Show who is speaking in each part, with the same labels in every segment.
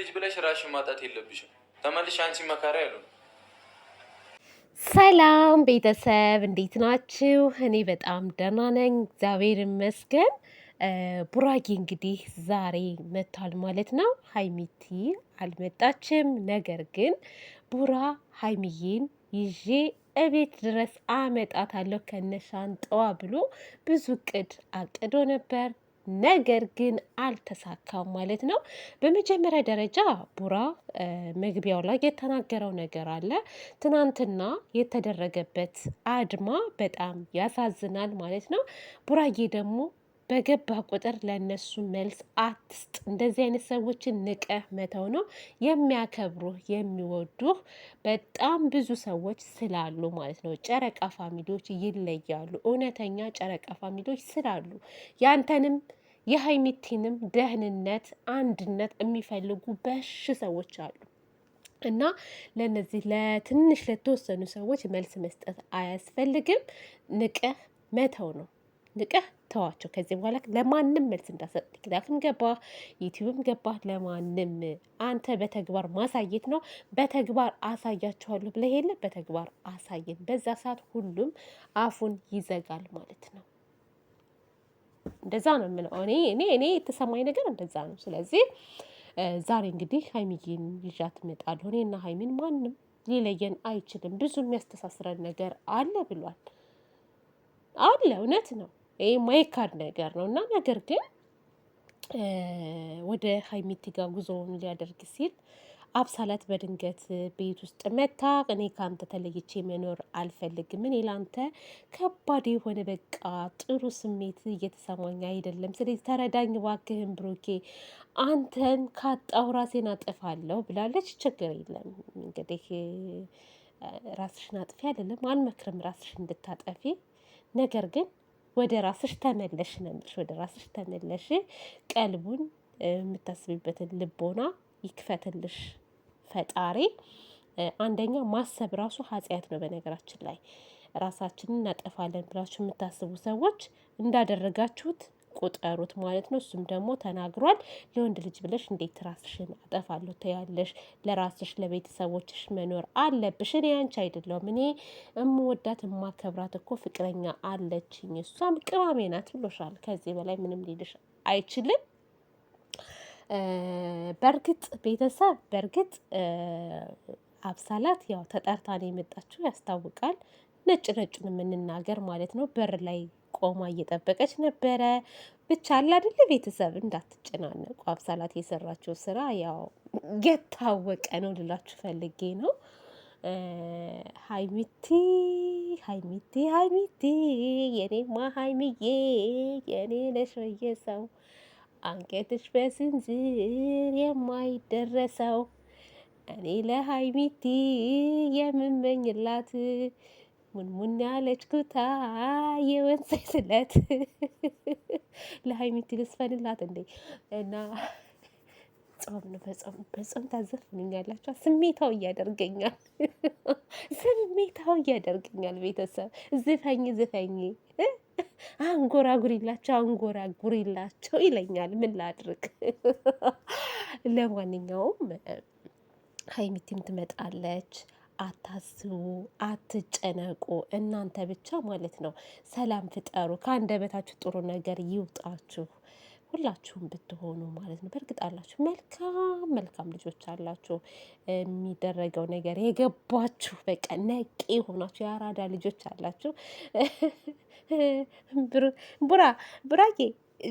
Speaker 1: ልጅ ብለሽ ራስሽን ማጣት የለብሽም። ተመልሽ አንቺ መካሪ ያሉ።
Speaker 2: ሰላም ቤተሰብ እንዴት ናችሁ? እኔ በጣም ደህና ነኝ፣ እግዚአብሔር ይመስገን። ቡራጌ እንግዲህ ዛሬ መጥቷል ማለት ነው። ሀይሚቲ አልመጣችም። ነገር ግን ቡራ ሀይሚዬን ይዤ እቤት ድረስ አመጣታለሁ ከነሻንጣዋ ብሎ ብዙ እቅድ አቅዶ ነበር። ነገር ግን አልተሳካም ማለት ነው። በመጀመሪያ ደረጃ ቡራ መግቢያው ላይ የተናገረው ነገር አለ። ትናንትና የተደረገበት አድማ በጣም ያሳዝናል ማለት ነው። ቡራዬ ደግሞ በገባ ቁጥር ለእነሱ መልስ አትስጥ። እንደዚህ አይነት ሰዎችን ንቀህ መተው ነው። የሚያከብሩህ የሚወዱህ በጣም ብዙ ሰዎች ስላሉ ማለት ነው። ጨረቃ ፋሚሊዎች ይለያሉ። እውነተኛ ጨረቃ ፋሚሊዎች ስላሉ ያንተንም የሀይሚቲንም ደህንነት አንድነት የሚፈልጉ በሽ ሰዎች አሉ። እና ለነዚህ ለትንሽ ለተወሰኑ ሰዎች መልስ መስጠት አያስፈልግም። ንቀህ መተው ነው። ንቀህ ተዋቸው። ከዚህ በኋላ ለማንም መልስ እንዳሰጥ ቲክታክም ገባህ ዩቲዩብም ገባህ ለማንም አንተ በተግባር ማሳየት ነው። በተግባር አሳያችኋለሁ ብለህ የለ በተግባር አሳየን። በዛ ሰዓት ሁሉም አፉን ይዘጋል ማለት ነው። እንደዛ ነው የምለው እኔ የተሰማኝ ነገር እንደዛ ነው። ስለዚህ ዛሬ እንግዲህ ሀይሚዬን ይዣት እመጣለሁ። እኔና ሀይሚን ማንም ሊለየን አይችልም። ብዙ የሚያስተሳስረን ነገር አለ ብሏል። አለ እውነት ነው። ይሄ ማይካድ ነገር ነው እና ነገር ግን ወደ ሀይሚቲ ጋር ጉዞውን ሊያደርግ ሲል አብሳላት በድንገት ቤት ውስጥ መታ። እኔ ከአንተ ተለይቼ መኖር አልፈልግም። እኔ ለአንተ ከባድ የሆነ በቃ ጥሩ ስሜት እየተሰማኝ አይደለም። ስለዚህ ተረዳኝ እባክህን ብሩኬ፣ አንተን ካጣሁ ራሴን አጠፋለሁ ብላለች። ችግር የለም እንግዲህ ራስሽን አጥፊ አይደለም አልመክርም ራስሽን እንድታጠፊ። ነገር ግን ወደ ራስሽ ተመለሽ ነው የምልሽ። ወደ ራስሽ ተመለሽ። ቀልቡን የምታስቢበትን ልቦና ይክፈትልሽ ፈጣሪ። አንደኛ ማሰብ ራሱ ኃጢአት ነው። በነገራችን ላይ ራሳችንን እናጠፋለን ብላችሁ የምታስቡ ሰዎች እንዳደረጋችሁት ቁጠሩት ማለት ነው። እሱም ደግሞ ተናግሯል። ለወንድ ልጅ ብለሽ እንዴት ራስሽን አጠፋለሁ ትያለሽ? ለራስሽ ለቤተሰቦችሽ መኖር አለብሽ። እኔ አንቺ አይደለሁም። እኔ እምወዳት እማከብራት እኮ ፍቅረኛ አለችኝ፣ እሷም ቅማሜ ናት ብሎሻል። ከዚህ በላይ ምንም ሊልሽ አይችልም። በእርግጥ ቤተሰብ በእርግጥ አብሳላት ያው ተጠርታ ነው የመጣችው ያስታውቃል። ነጭ ነጩን የምንናገር ማለት ነው። በር ላይ ቆማ እየጠበቀች ነበረ። ብቻ አለ አይደለ ቤተሰብ እንዳትጨናነቁ። አብሳላት የሰራችው ስራ ያው የታወቀ ነው ልላችሁ ፈልጌ ነው። ሀይሚቲ ሀይሚቲ ሀይሚቲ የኔማ ሀይሚዬ የኔ ነሽ ሰው አንገትሽ በስንዝር የማይደረሰው እኔ ለሀይሚቲ የምመኝላት ሙንሙን ያለች ኩታ የወንዝ ስለት ለሀይሚቲ ልስፈንላት እንዴ! እና ጾም ነው። በጾም ታዘፍኑኛላችሁ። ስሜታው እያደርገኛል ስሜታው እያደርገኛል። ቤተሰብ ዝፈኝ ዝፈኝ አንጎራጉሪላቸው ይለኛል። ምን ላድርግ? ለማንኛውም ሀይሚቲም ትመጣለች። አታስቡ፣ አትጨነቁ። እናንተ ብቻ ማለት ነው ሰላም ፍጠሩ። ከአንደበታችሁ ጥሩ ነገር ይውጣችሁ። ሁላችሁም ብትሆኑ ማለት ነው። በእርግጥ አላችሁ መልካም መልካም ልጆች አላችሁ። የሚደረገው ነገር የገባችሁ በቃ ነቄ ሆናችሁ የአራዳ ልጆች አላችሁ። ቡራዬ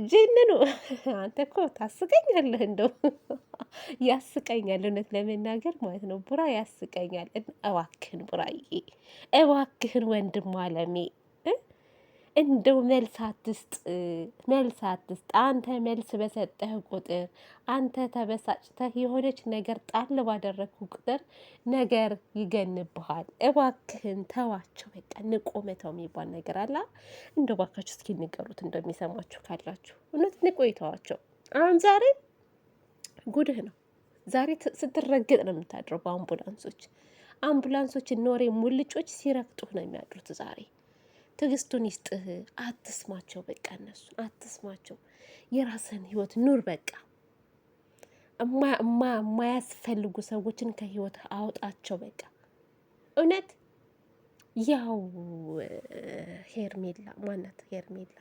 Speaker 2: ጅንኑ አንተ እኮ ታስቀኛለህ። እንደው ያስቀኛል እውነት ለመናገር ማለት ነው። ቡራ ያስቀኛል። እባክህን ቡራዬ፣ እባክህን ወንድም አለሜ እንደው መልስ አትስጥ፣ መልስ አትስጥ። አንተ መልስ በሰጠህ ቁጥር አንተ ተበሳጭተህ የሆነች ነገር ጣል ባደረግኩ ቁጥር ነገር ይገንብሃል። እባክህን ተዋቸው። በቃ ንቆ መተው የሚባል ነገር አለ። እንደው ባካችሁ እስኪ ንገሩት እንደሚሰማችሁ ካላችሁ እውነት ንቆ ይተዋቸው። አሁን ዛሬ ጉድህ ነው። ዛሬ ስትረግጥ ነው የምታድረው በአምቡላንሶች ኖሬ ሙልጮች ሲረግጡህ ነው የሚያድሩት ዛሬ። ትዕግስቱን ይስጥህ። አትስማቸው። በቃ እነሱን አትስማቸው። የራስህን ህይወት ኑር። በቃ የማያስፈልጉ ሰዎችን ከህይወት አውጣቸው። በቃ እውነት ያው ሄርሜላ ማናት? ሄርሜላ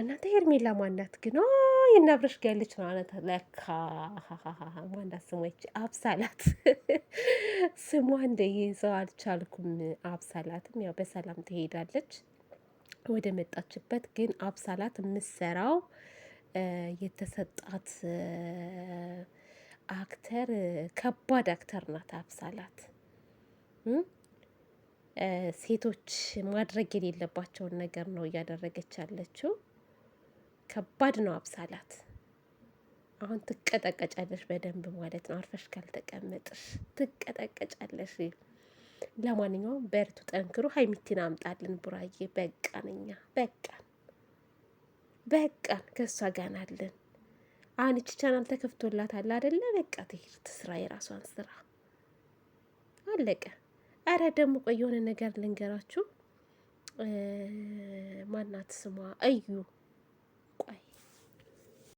Speaker 2: እናንተ ሄርሜላ ማናት ግን? የናብረሽ ጋ ያለች ነው አለት ለካ ማናት ስሞች አብሳላት ስሟ እንደ ይዘው አልቻልኩም። አብሳላትም ያው በሰላም ትሄዳለች ወደ መጣችበት። ግን አብሳላት የምትሰራው የተሰጣት አክተር ከባድ አክተር ናት። አብሳላት ሴቶች ማድረግ የሌለባቸውን ነገር ነው እያደረገች ያለችው። ከባድ ነው አብሳላት። አሁን ትቀጠቀጫለሽ በደንብ ማለት ነው። አርፈሽ ካልተቀመጥሽ ትቀጠቀጫለሽ። ለማንኛውም በርቱ፣ ጠንክሩ። ሀይሚቲን አምጣልን ቡራዬ። በቃን፣ እኛ በቃን ከእሷ ጋር ናለን። አሁን ይቺ ቻናል ተከፍቶላታል አይደለ? በቃ ትሄድ ትስራ የራሷን ስራ፣ አለቀ። አረ ደግሞ ቆይ የሆነ ነገር ልንገራችሁ። ማናት ስሟ? እዩ